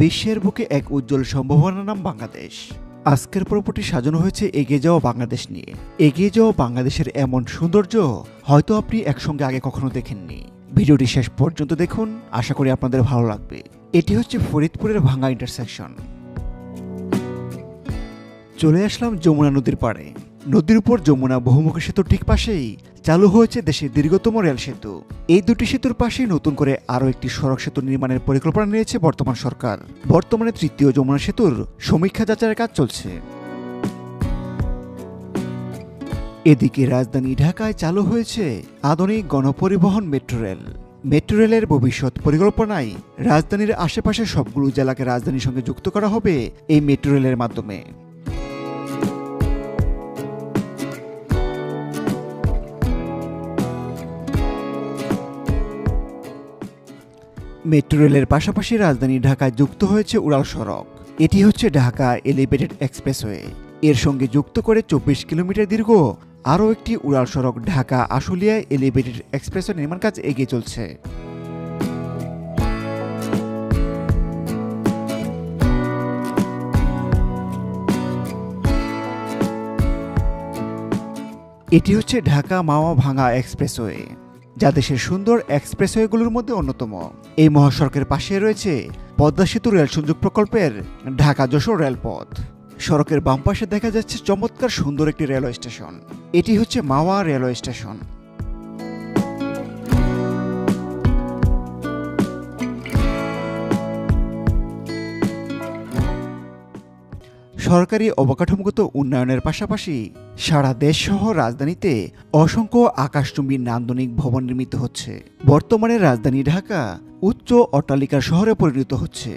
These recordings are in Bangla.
বিশ্বের বুকে এক উজ্জ্বল সম্ভাবনার নাম বাংলাদেশ। আজকের পর্বটি সাজানো হয়েছে এগিয়ে যাওয়া বাংলাদেশ নিয়ে। এগিয়ে যাওয়া বাংলাদেশের এমন সৌন্দর্য হয়তো আপনি একসঙ্গে আগে কখনো দেখেননি। ভিডিওটি শেষ পর্যন্ত দেখুন, আশা করি আপনাদের ভালো লাগবে। এটি হচ্ছে ফরিদপুরের ভাঙ্গা ইন্টারসেকশন। চলে আসলাম যমুনা নদীর পাড়ে। নদীর উপর যমুনা বহুমুখী সেতুর ঠিক পাশেই চালু হয়েছে দেশের দীর্ঘতম রেল সেতু। এই দুটি সেতুর পাশেই নতুন করে আরও একটি সড়ক সেতু নির্মাণের পরিকল্পনা নিয়েছে বর্তমান সরকার। বর্তমানে তৃতীয় যমুনা সেতুর সমীক্ষা যাচাইয়ের কাজ চলছে। এদিকে রাজধানী ঢাকায় চালু হয়েছে আধুনিক গণপরিবহন মেট্রো রেল। মেট্রো রেলের ভবিষ্যৎ পরিকল্পনায় রাজধানীর আশেপাশে সবগুলো জেলাকে রাজধানীর সঙ্গে যুক্ত করা হবে এই মেট্রো রেলের মাধ্যমে। মেট্রো রেলের পাশাপাশি রাজধানী ঢাকায় যুক্ত হয়েছে উড়াল সড়ক। এটি হচ্ছে ঢাকা এলিভেটেড এক্সপ্রেসওয়ে। এর সঙ্গে যুক্ত করে 24 কিলোমিটার দীর্ঘ আরও একটি উড়াল সড়ক ঢাকা আশুলিয়া এলিভেটেড এক্সপ্রেসওয়ে নির্মাণ কাজ এগিয়ে চলছে। এটি হচ্ছে ঢাকা মাওয়া ভাঙ্গা এক্সপ্রেসওয়ে, যা দেশের সুন্দর এক্সপ্রেসওয়েগুলোর মধ্যে অন্যতম। এই মহাসড়কের পাশে রয়েছে পদ্মা সেতু রেল সংযোগ প্রকল্পের ঢাকা যশোর রেলপথ। সড়কের বাম পাশে দেখা যাচ্ছে চমৎকার সুন্দর একটি রেলওয়ে স্টেশন। এটি হচ্ছে মাওয়া রেলওয়ে স্টেশন। সরকারি অবকাঠামোগত উন্নয়নের পাশাপাশি সারা দেশসহ রাজধানীতে অসংখ্য আকাশচুম্বী নান্দনিক ভবন নির্মিত হচ্ছে। বর্তমানে রাজধানী ঢাকা উচ্চ অট্টালিকার শহরে পরিণত হচ্ছে।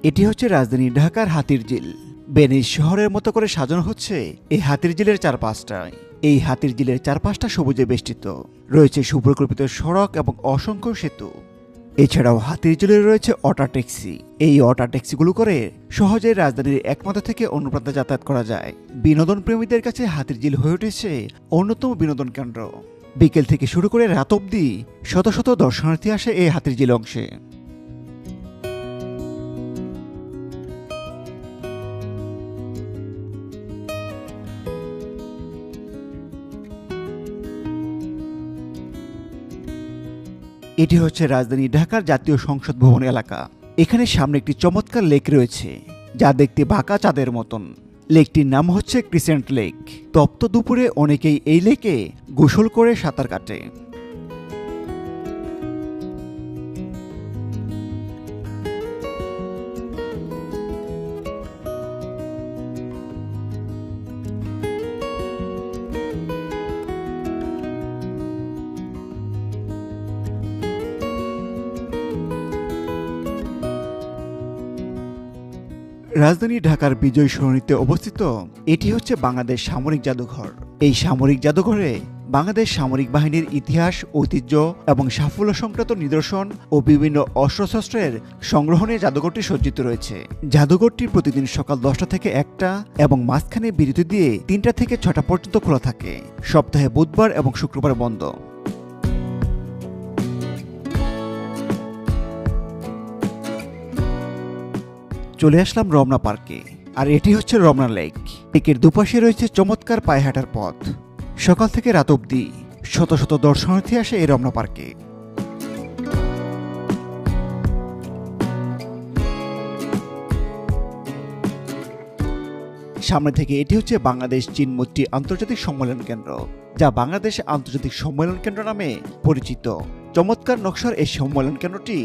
এটি হচ্ছে রাজধানী ঢাকার হাতির ঝিল। ভেনিস শহরের মতো করে সাজানো হচ্ছে এই হাতির ঝিলের চারপাশটায়। এই হাতির ঝিলের চারপাশটা সবুজে বেষ্টিত, রয়েছে সুপ্রকল্পিত সড়ক এবং অসংখ্য সেতু। এছাড়াও হাতির ঝিলে রয়েছে অটো ট্যাক্সি। এই অটো ট্যাক্সিগুলো করে সহজে রাজধানীর এক প্রান্ত থেকে অন্য প্রান্তে যাতায়াত করা যায়। বিনোদন প্রেমীদের কাছে হাতির ঝিল হয়ে উঠেছে অন্যতম বিনোদন কেন্দ্র। বিকেল থেকে শুরু করে রাত অবধি শত শত দর্শনার্থী আসে এই হাতির ঝিল অংশে। এটি হচ্ছে রাজধানী ঢাকার জাতীয় সংসদ ভবন এলাকা। এখানে সামনে একটি চমৎকার লেক রয়েছে, যা দেখতে বাঁকা চাঁদের মতন। লেকটির নাম হচ্ছে ক্রিসেন্ট লেক। তপ্ত দুপুরে অনেকেই এই লেকে গোসল করে সাঁতার কাটে। রাজধানী ঢাকার বিজয় সরণিতে অবস্থিত এটি হচ্ছে বাংলাদেশ সামরিক জাদুঘর। এই সামরিক জাদুঘরে বাংলাদেশ সামরিক বাহিনীর ইতিহাস, ঐতিহ্য এবং সাফল্য সংক্রান্ত নিদর্শন ও বিভিন্ন অস্ত্রশস্ত্রের সংগ্রহণে জাদুঘরটি সজ্জিত রয়েছে। জাদুঘরটি প্রতিদিন সকাল 10টা থেকে 1টা এবং মাঝখানে বিরতি দিয়ে 3টা থেকে 6টা পর্যন্ত খোলা থাকে। সপ্তাহে বুধবার এবং শুক্রবার বন্ধ। চলে আসলাম রমনা পার্কে, আর এটি হচ্ছে রমনা লেক। লেকের দুপাশে রয়েছে চমৎকার পায়ে হাঁটার পথ। সকাল থেকে রাত অবধি শত শত দর্শনার্থী আসে এই রমনা পার্কে। সামনে থেকে এটি হচ্ছে বাংলাদেশ চীন মৈত্রী আন্তর্জাতিক সম্মেলন কেন্দ্র, যা বাংলাদেশ আন্তর্জাতিক সম্মেলন কেন্দ্র নামে পরিচিত। চমৎকার নকশার এই সম্মেলন কেন্দ্রটি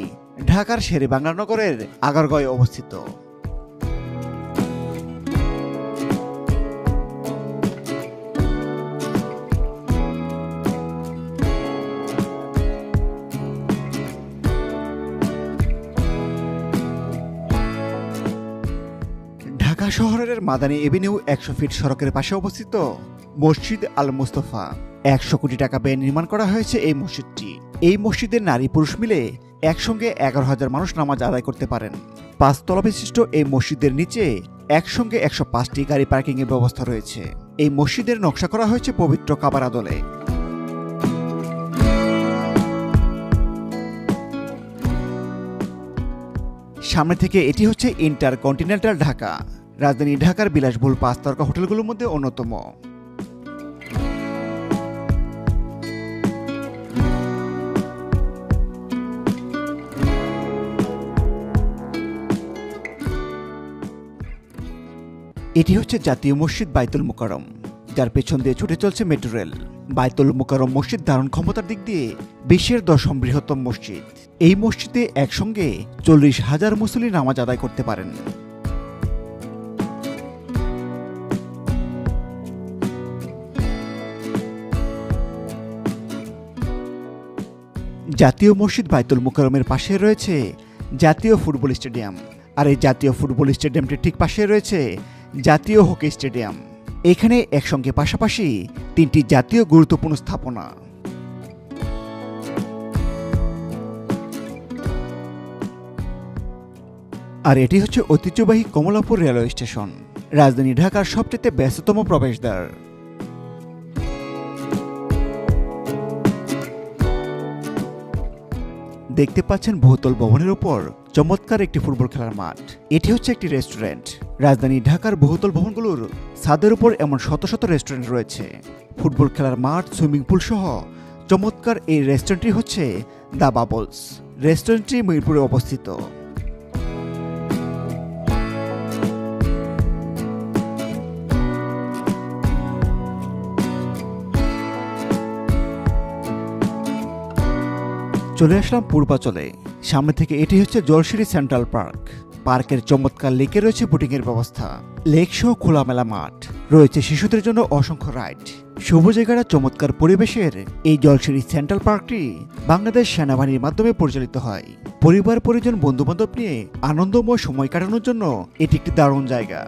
ঢাকার শেরেবাংলা নগরের আগারগাঁয়ে অবস্থিত। ঢাকা শহরের মাদানী এভিনিউ 100 ফিট সড়কের পাশে অবস্থিত মসজিদ আল মুস্তফা। 100 কোটি টাকা ব্যয়ে নির্মাণ করা হয়েছে এই মসজিদটি। এই মসজিদের নারী পুরুষ মিলে একসঙ্গে 11,000 মানুষ নামাজ আদায় করতে পারেন। 5 তলা বিশিষ্ট এই মসজিদের নিচে একসঙ্গে 105টি গাড়ি পার্কিং এর ব্যবস্থা রয়েছে। এই মসজিদের নকশা করা হয়েছে পবিত্র কাবার আদলে। সামনে থেকে এটি হচ্ছে ইন্টারকন্টিনেন্টাল ঢাকা, রাজধানী ঢাকার বিলাসবহুল 5 তারকা হোটেলগুলোর মধ্যে অন্যতম। এটি হচ্ছে জাতীয় মসজিদ বাইতুল মুকাররম, যার পেছন দিয়ে ছুটে চলছে মেট্রো রেল। বাইতুল মুকাররম মসজিদ ধারণ ক্ষমতার দিক দিয়ে বিশ্বের 10ম বৃহত্তম মসজিদ। এই মসজিদে একসঙ্গে 40,000 মুসল্লি নামাজ আদায় করতে পারেন। জাতীয় মসজিদ বাইতুল মুকাররমের পাশে রয়েছে জাতীয় ফুটবল স্টেডিয়াম, আর এই জাতীয় ফুটবল স্টেডিয়ামটির ঠিক পাশে রয়েছে জাতীয় হকি স্টেডিয়াম। এখানে একসঙ্গে পাশাপাশি 3টি জাতীয় গুরুত্বপূর্ণ স্থাপনা। আর এটি হচ্ছে ঐতিহ্যবাহী কমলাপুর রেলওয়ে স্টেশন, রাজধানী ঢাকার সবচেয়ে ব্যস্ততম প্রবেশদ্বার। দেখতে পাচ্ছেন বহুতল ভবনের উপর চমৎকার একটি ফুটবল খেলার মাঠ। এটি হচ্ছে একটি রেস্টুরেন্ট। রাজধানী ঢাকার বহুতল ভবনগুলোর ছাদের উপর এমন শত শত রেস্টুরেন্ট রয়েছে। ফুটবল খেলার মাঠ, সুইমিং পুল সহ চমৎকার এই রেস্টুরেন্টটি হচ্ছে দ্য বাবলস। রেস্টুরেন্টটি মিরপুরে অবস্থিত। চলে আসলাম পূর্বাচলে। সামনে থেকে এটি হচ্ছে জলশিরি সেন্ট্রাল পার্ক। পার্কের চমৎকার লেকে রয়েছে বোটিংয়ের ব্যবস্থা। লেক সহ খোলামেলা মাঠ রয়েছে শিশুদের জন্য অসংখ্য রাইড। সবুজে ঘেরা চমৎকার পরিবেশের এই জলশিরি সেন্ট্রাল পার্কটি বাংলাদেশ সেনাবাহিনীর মাধ্যমে পরিচালিত হয়। পরিবার, পরিজন, বন্ধুবান্ধব নিয়ে আনন্দময় সময় কাটানোর জন্য এটি একটি দারুণ জায়গা।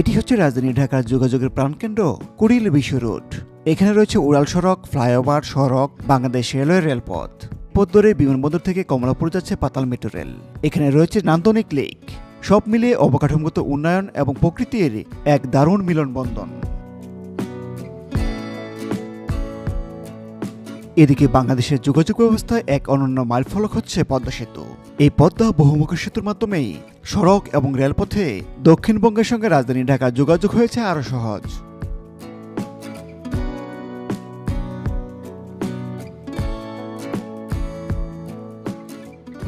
এটি হচ্ছে রাজধানী ঢাকার যোগাযোগের প্রাণকেন্দ্র কুড়িল বিশ্ব রোড। এখানে রয়েছে উড়াল সড়ক, ফ্লাইওভার, সড়ক, বাংলাদেশ রেলওয়ে রেলপথ। পথ ধরে বিমানবন্দর থেকে কমলাপুর যাচ্ছে পাতাল মেট্রো রেল। এখানে রয়েছে নান্দনিক লেক। সব মিলিয়ে অবকাঠামোগত উন্নয়ন এবং প্রকৃতির এক দারুণ মিলনবন্ধন। এদিকে বাংলাদেশের যোগাযোগ ব্যবস্থায় এক অনন্য মাইলফলক হচ্ছে পদ্মা সেতু। এই পদ্মা বহুমুখী সেতুর মাধ্যমেই সড়ক এবং রেলপথে দক্ষিণবঙ্গের সঙ্গে রাজধানী ঢাকা যোগাযোগ হয়েছে আরো সহজ।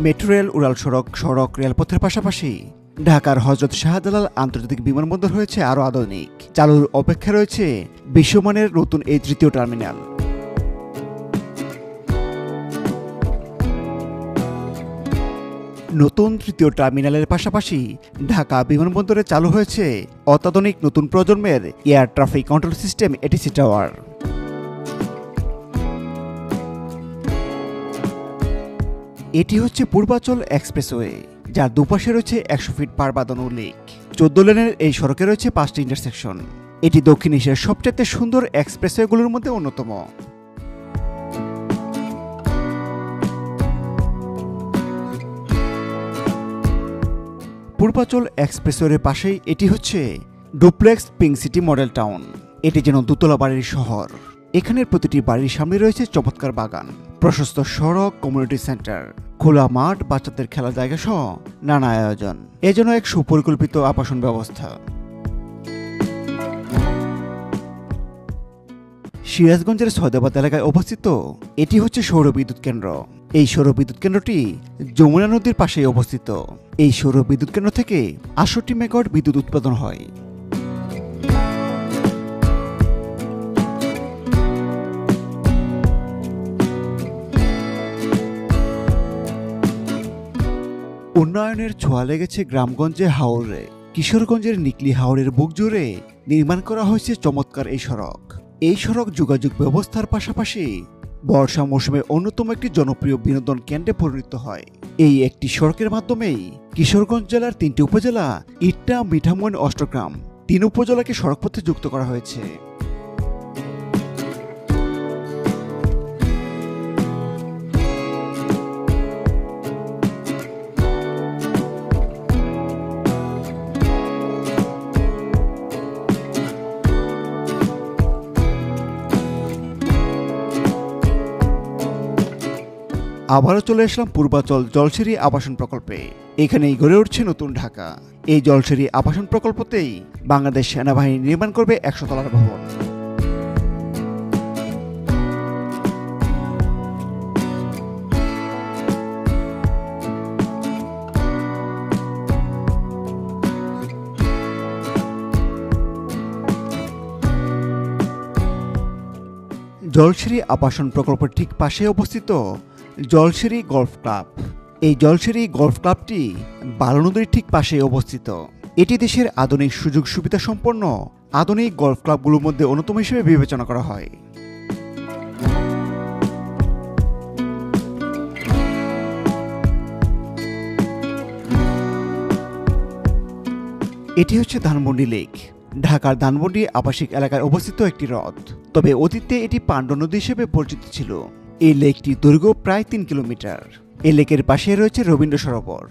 মেট্রো রেল, উড়াল সড়ক, রেলপথের পাশাপাশি ঢাকার হযরত শাহজালাল আন্তর্জাতিক বিমানবন্দর হয়েছে আরো আধুনিক। চালুর অপেক্ষা রয়েছে বিশ্বমানের নতুন এই 3য় টার্মিনাল। নতুন 3য় টার্মিনালের পাশাপাশি ঢাকা বিমানবন্দরে চালু হয়েছে অত্যাধুনিক নতুন প্রজন্মের air traffic control system ATC tower. এটি হচ্ছে পূর্বাচল এক্সপ্রেসওয়ে, যার দুপাশে রয়েছে 100 ফিট পার বাঁধানো লেক। 14 লেনের এই সড়কে রয়েছে 5টি ইন্টারসেকশন। এটি দক্ষিণ এশিয়ার সবচেয়ে সুন্দর এক্সপ্রেসওয়েগুলোর মধ্যে অন্যতম। পূর্বাচল এক্সপ্রেসওয়ের পাশেই এটি হচ্ছে duplex pink city model town. এটি যেন দোতলা বাড়ির শহর। এখানের প্রতিটি বাড়ির সামনে রয়েছে চমৎকার বাগান, প্রশস্ত সড়ক, কমিউনিটি সেন্টার, খোলা মাঠ, বাচ্চাদের খেলার জায়গা সহ নানা আয়োজন। এজন্য এক সুপরিকল্পিত আবাসন ব্যবস্থা। সিরাজগঞ্জের সয়দাবাদ এলাকায় অবস্থিত এটি হচ্ছে সৌর বিদ্যুৎ কেন্দ্র। এই সৌর বিদ্যুৎ কেন্দ্রটি যমুনা নদীর পাশেই অবস্থিত। এই সৌর বিদ্যুৎ কেন্দ্র থেকে 68 মেগাওয়াট বিদ্যুৎ উৎপাদন হয়। উন্নয়নের ছোঁয়া লেগেছে গ্রামগঞ্জে, হাওরে। কিশোরগঞ্জের নিকলি হাওরের বুক জুড়ে নির্মাণ করা হয়েছে চমৎকার এই সড়ক। এই সড়ক যোগাযোগ ব্যবস্থার পাশাপাশি বর্ষা মৌসুমে অন্যতম একটি জনপ্রিয় বিনোদন কেন্দ্রে পরিণত হয়। এই একটি সড়কের মাধ্যমেই কিশোরগঞ্জ জেলার 3টি উপজেলা ইট্টা, মিঠামইন, অষ্টগ্রাম 3 উপজেলাকে সড়কপথে যুক্ত করা হয়েছে। আবারও চলে আসলাম পূর্বাচল জলসিঁড়ি আবাসন প্রকল্পে। এখানেই গড়ে উঠছে নতুন ঢাকা। এই জলসিঁড়ি আবাসন প্রকল্পতেই বাংলাদেশ সেনাবাহিনী নির্মাণ করবে 100 তলার ভবন। জলসিঁড়ি আবাসন প্রকল্পের ঠিক পাশে অবস্থিত জলসিঁড়ি গলফ ক্লাব। এই জলসিঁড়ি গলফ ক্লাবটি বালু নদীর ঠিক পাশে অবস্থিত। এটি দেশের আধুনিক সুযোগ সুবিধা সম্পন্ন আধুনিক গলফ ক্লাবগুলোর মধ্যে অন্যতম হিসেবে বিবেচনা করা হয়। এটি হচ্ছে ধানমন্ডি লেক, ঢাকার ধানমন্ডি আবাসিক এলাকায় অবস্থিত একটি হ্রদ। তবে অতীতে এটি পাণ্ডু নদী হিসেবে পরিচিত ছিল। এই লেকটির দৈর্ঘ্য প্রায় 3 কিলোমিটার। এই লেকের পাশে রয়েছে রবীন্দ্র সরোবর।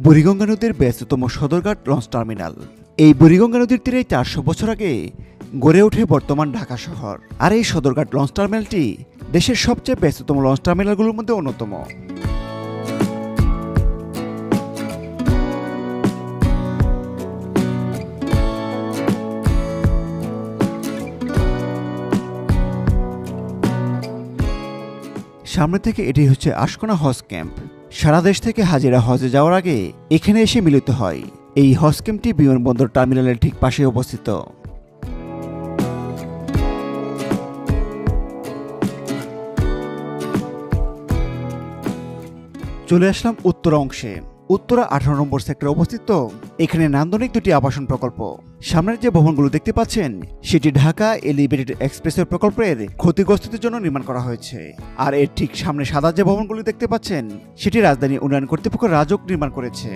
বুড়িগঙ্গা নদীর ব্যস্ততম সদরঘাট লঞ্চ টার্মিনাল। এই বুড়িগঙ্গা নদীর তীরে 400 বছর আগে গড়ে ওঠে বর্তমান ঢাকা শহর। আর এই সদরঘাট লঞ্চ টার্মিনালটি দেশের সবচেয়ে ব্যস্ততম লঞ্চ টার্মিনালগুলোর মধ্যে অন্যতম। সামনে থেকে এটি হচ্ছে আশকোনা হজ ক্যাম্প। সারা দেশ থেকে হাজিরা হজে যাওয়ার আগে এখানে এসে মিলিত হয়। এই হজ ক্যাম্পটি বিমানবন্দর টার্মিনালের ঠিক পাশে অবস্থিত। চলে আসলাম উত্তরা অংশে। উত্তরা 18 নম্বর সেক্টরে অবস্থিত এখানে নান্দনিক দুটি আবাসন প্রকল্প। সামনের যে ভবনগুলো দেখতে পাচ্ছেন সেটি ঢাকা এলিভেটেড এক্সপ্রেসওয়ে প্রকল্পের ক্ষতিগ্রস্তদের জন্য নির্মাণ করা হয়েছে। আর এর ঠিক সামনে সাদা যে ভবনগুলো দেখতে পাচ্ছেন সেটি রাজধানী উন্নয়ন কর্তৃপক্ষ রাজউক নির্মাণ করেছে।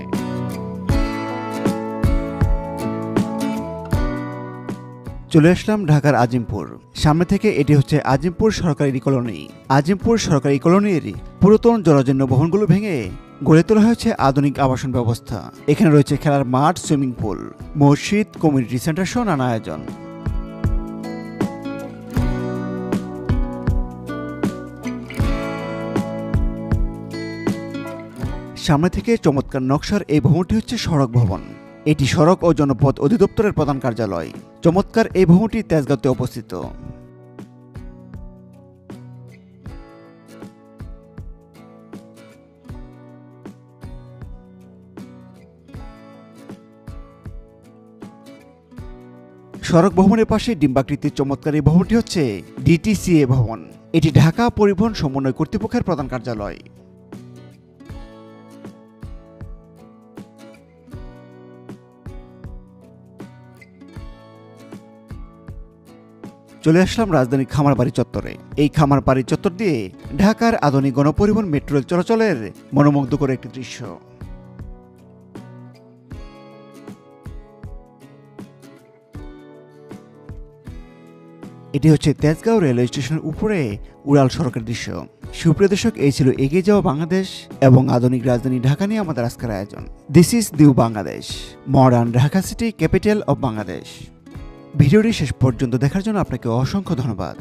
চলে আসলাম ঢাকার আজিমপুর। সামনে থেকে এটি হচ্ছে আজিমপুর সরকারি কলোনি। আজিমপুর সরকারি কলোনির পুরাতন জরাজীর্ণ ভবনগুলো ভেঙে গড়ে তোলা হয়েছে আধুনিক আবাসন ব্যবস্থা। এখানে রয়েছে খেলার মাঠ, সুইমিং পুল, মসজিদ, কমিউনিটি সেন্টার সহ নানা আয়োজন। সামনে থেকে চমৎকার নকশার এই ভবনটি হচ্ছে সড়ক ভবন। এটি সড়ক ও জনপথ অধিদপ্তরের প্রধান কার্যালয়। চমৎকার এই ভবনটি তেজগাঁওতে অবস্থিত। সড়ক ভবনের পাশে ডিম্বাকৃতির চমৎকার এই ভবনটি হচ্ছে ডিটিসিএ ভবন। এটি ঢাকা পরিবহন সমন্বয় কর্তৃপক্ষের প্রধান কার্যালয়। চলে আসলাম রাজধানী খামারবাড়ি চত্বরে। এই খামারবাড়ি চত্বর দিয়ে ঢাকার আধুনিক গণপরিবহন মেট্রো রেল চলাচলের মনোমুগ্ধকর একটি দৃশ্য। এটি হচ্ছে তেজগাঁও রেলওয়ে স্টেশনের উপরে উড়াল সড়কের দৃশ্য। সুপ্রিয় দর্শক, এই ছিল এগিয়ে যাওয়া বাংলাদেশ এবং আধুনিক রাজধানী ঢাকা নিয়ে আমাদের আজকের আয়োজন। This is new Bangladesh, modern Dhaka city, capital of Bangladesh. ভিডিওটি শেষ পর্যন্ত দেখার জন্য আপনাকে অসংখ্য ধন্যবাদ।